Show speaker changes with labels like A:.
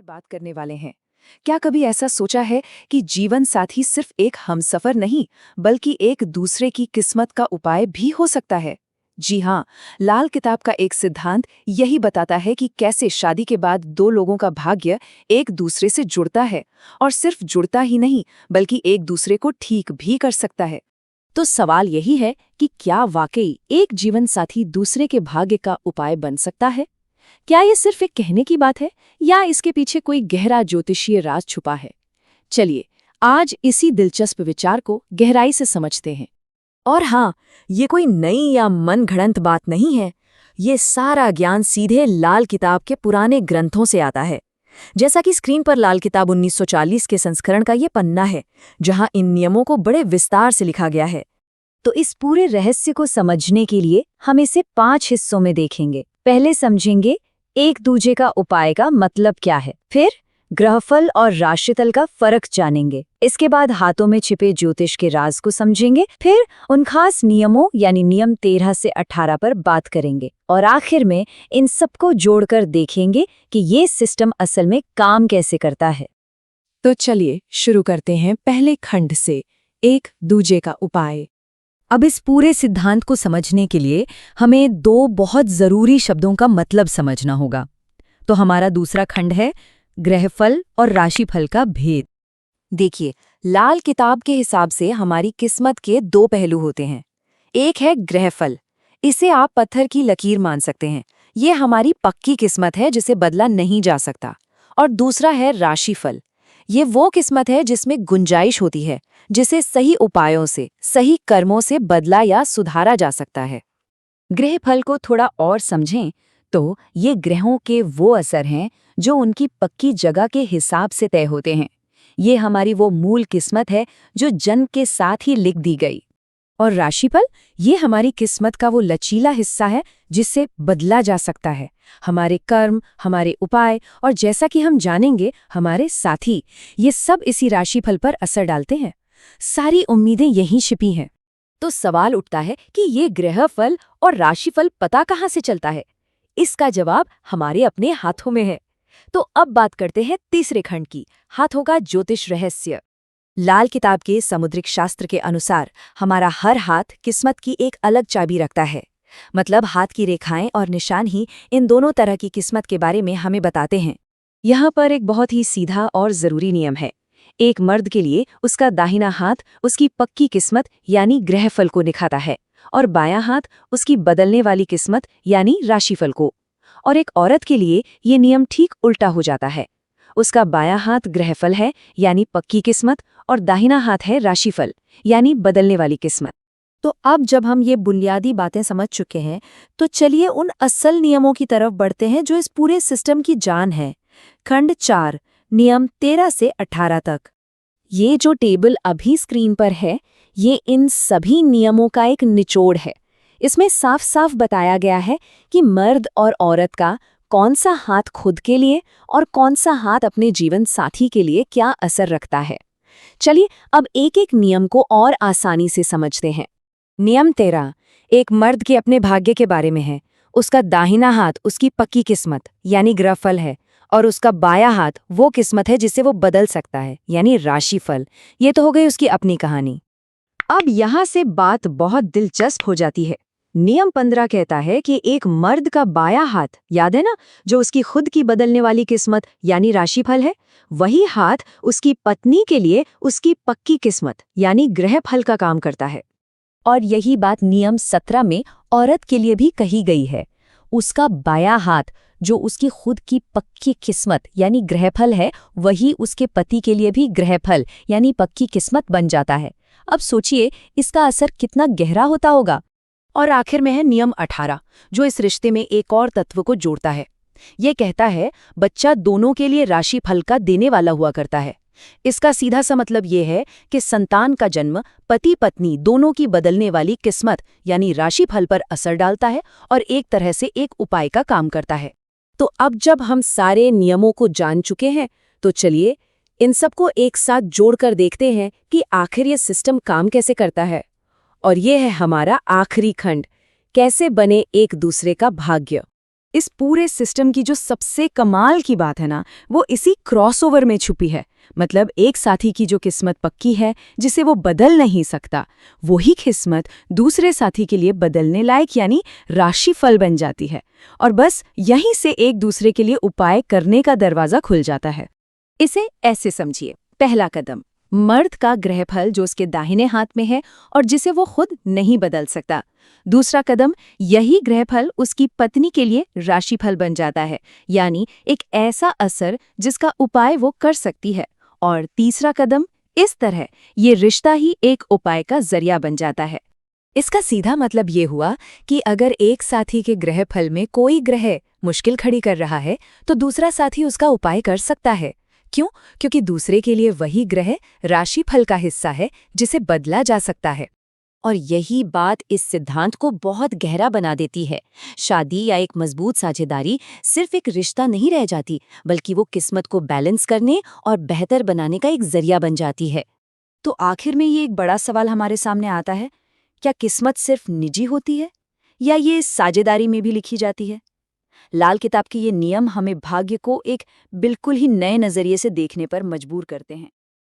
A: बात करने वाले हैं। क्या कभी ऐसा सोचा है कि जीवन साथी सिर्फ एक हमसफर नहीं, बल्कि एक दूसरे की किस्मत का उपाय भी हो सकता है? जी हाँ, लाल किताब का एक सिद्धांत यही बताता है कि कैसे शादी के बाद दो लोगों का भाग्य एक दूसरे से जुड़ता है, और सिर्फ जुड़ता ही नहीं, बल्कि एक दूसरे को ठीक भी कर सकता है।
B: तो सवाल यही है कि क्या वाकई एक जीवन साथी दूसरे के भाग्य का उपाय बन सकता है? क्या ये सिर्फ एक कहने की बात है या इसके पीछे कोई गहरा ज्योतिषीय राज छुपा है? चलिए, आज इसी दिलचस्प विचार को गहराई से समझते हैं। और हाँ, ये कोई नई या मन घड़ंत बात नहीं है। ये सारा ज्ञान सीधे लाल किताब के पुराने ग्रंथों से आता है। जैसा कि स्क्रीन पर लाल किताब 1940 के संस्करण का ये पन्ना है, जहां इन नियमों को बड़े विस्तार से लिखा गया है।
C: तो इस पूरे रहस्य को समझने के लिए हम इसे 5 हिस्सों में देखेंगे। पहले समझेंगे एक दूजे का उपाय का मतलब क्या है, फिर ग्रहफल और राशिफल का फर्क जानेंगे, इसके बाद हाथों में छिपे ज्योतिष के राज को समझेंगे, फिर उन खास नियमों यानी नियम 13 से 18 पर बात करेंगे, और आखिर में इन सबको जोड़कर देखेंगे कि ये सिस्टम असल में काम कैसे करता है।
A: तो चलिए शुरू करते हैं पहले खंड से, एक दूजे का उपाय।
B: अब इस पूरे सिद्धांत को समझने के लिए हमें दो बहुत जरूरी शब्दों का मतलब समझना होगा। तो हमारा दूसरा खंड है ग्रहफल और राशिफल का भेद।
A: देखिए, लाल किताब के हिसाब से हमारी किस्मत के दो पहलू होते हैं। एक है ग्रहफल, इसे आप पत्थर की लकीर मान सकते हैं। ये हमारी पक्की किस्मत है जिसे बदला नहीं जा सकता। और दूसरा है राशिफल, ये वो किस्मत है जिसमें गुंजाइश होती है, जिसे सही उपायों से, सही कर्मों से बदला या सुधारा जा सकता है।
C: ग्रहफल को थोड़ा और समझें तो ये ग्रहों के वो असर हैं जो उनकी पक्की जगह के हिसाब से तय होते हैं। ये हमारी वो मूल किस्मत है जो जन्म के साथ ही लिख दी गई।
B: और राशिफल, ये हमारी किस्मत का वो लचीला हिस्सा है जिससे बदला जा सकता है। हमारे कर्म, हमारे उपाय और जैसा कि हम जानेंगे हमारे साथी, ये सब इसी राशिफल पर असर डालते हैं। सारी उम्मीदें यहीं छिपी हैं।
C: तो सवाल उठता है कि ये ग्रहफल और राशिफल पता कहाँ से चलता है? इसका जवाब हमारे अपने हाथों में है। तो अब बात करते हैं तीसरे खंड की, हाथों का ज्योतिष रहस्य।
B: लाल किताब के समुद्रिक शास्त्र के अनुसार हमारा हर हाथ किस्मत की एक अलग चाबी रखता है। मतलब हाथ की रेखाएं और निशान ही इन दोनों तरह की किस्मत के बारे में हमें बताते हैं।
C: यहाँ पर एक बहुत ही सीधा और जरूरी नियम है। एक मर्द के लिए उसका दाहिना हाथ उसकी पक्की किस्मत यानी ग्रहफल को दिखाता है, और बायां हाथ उसकी बदलने वाली किस्मत यानी राशिफल को। और एक औरत के लिए ये नियम ठीक उल्टा हो जाता है। उसका बायां हाथ ग्रहफल है यानी पक्की किस्मत, और दाहिना हाथ है राशिफल यानी बदलने वाली किस्मत।
B: तो अब जब हम ये बुनियादी बातें समझ चुके हैं, तो चलिए उन असल नियमों की तरफ बढ़ते हैं जो इस पूरे सिस्टम की जान है। खंड 4, नियम 13 से 18 तक।
C: ये जो टेबल अभी स्क्रीन पर है, ये इन सभी नियमों का एक निचोड़ है। इसमें साफ साफ बताया गया है कि मर्द और औरत का कौन सा हाथ खुद के लिए और कौन सा हाथ अपने जीवन साथी के लिए क्या असर रखता है। चलिए अब एक एक नियम को और आसानी से समझते हैं।
A: नियम 13 एक मर्द के अपने भाग्य के बारे में है। उसका दाहिना हाथ उसकी पक्की किस्मत यानी ग्रहफल है, और उसका बायां हाथ वो किस्मत है जिसे वो बदल सकता है यानी राशिफल। ये तो हो गई उसकी अपनी कहानी। अब यहाँ से बात बहुत दिलचस्प हो जाती है। नियम 15 कहता है कि एक मर्द का बायां हाथ, याद है ना, जो उसकी खुद की बदलने वाली किस्मत यानी राशिफल है, वही हाथ उसकी पत्नी के लिए उसकी पक्की किस्मत यानी ग्रहफल का काम करता है।
C: और यही बात नियम 17 में औरत के लिए भी कही गई है। उसका बायां हाथ जो उसकी खुद की पक्की किस्मत यानी ग्रहफल है, वही उसके पति के लिए भी ग्रहफल यानी पक्की किस्मत बन जाता है। अब सोचिए इसका असर कितना गहरा होता होगा।
A: और आखिर में है नियम 18, जो इस रिश्ते में एक और तत्व को जोड़ता है। ये कहता है बच्चा दोनों के लिए राशिफल का देने वाला हुआ करता है। इसका सीधा सा मतलब ये है कि संतान का जन्म पति पत्नी दोनों की बदलने वाली किस्मत यानी राशिफल पर असर डालता है और एक तरह से एक उपाय का काम करता है। तो अब जब हम सारे नियमों को जान चुके हैं, तो चलिए इन सबको एक साथ जोड़कर देखते हैं कि आखिर ये सिस्टम काम कैसे करता है। और ये है हमारा आखिरी खंड, कैसे बने एक दूसरे का भाग्य।
B: इस पूरे सिस्टम की जो सबसे कमाल की बात है ना, वो इसी क्रॉसओवर में छुपी है। मतलब एक साथी की जो किस्मत पक्की है, जिसे वो बदल नहीं सकता, वही किस्मत दूसरे साथी के लिए बदलने लायक यानी राशिफल बन जाती है। और बस यहीं से एक दूसरे के लिए उपाय करने का दरवाजा खुल जाता है। इसे ऐसे समझिए, पहला कदम, मर्द का ग्रहफल जो उसके दाहिने हाथ में है और जिसे वो खुद नहीं बदल सकता। दूसरा कदम, यही ग्रहफल उसकी पत्नी के लिए राशिफल बन जाता है, यानी एक ऐसा असर जिसका उपाय वो कर सकती है। और तीसरा कदम, इस तरह ये रिश्ता ही एक उपाय का जरिया बन जाता है। इसका सीधा मतलब ये हुआ कि अगर एक साथी के ग्रहफल में कोई ग्रह मुश्किल खड़ी कर रहा है, तो दूसरा साथी उसका उपाय कर सकता है। क्यों? क्योंकि दूसरे के लिए वही ग्रह राशिफल का हिस्सा है जिसे बदला जा सकता है।
A: और यही बात इस सिद्धांत को बहुत गहरा बना देती है। शादी या एक मजबूत साझेदारी सिर्फ एक रिश्ता नहीं रह जाती, बल्कि वो किस्मत को बैलेंस करने और बेहतर बनाने का एक जरिया बन जाती है। तो आखिर में ये एक बड़ा सवाल हमारे सामने आता है, क्या किस्मत सिर्फ निजी होती है या ये साझेदारी में भी लिखी जाती है? लाल किताब के ये नियम हमें भाग्य को एक बिल्कुल ही नए नजरिए से देखने पर मजबूर करते हैं।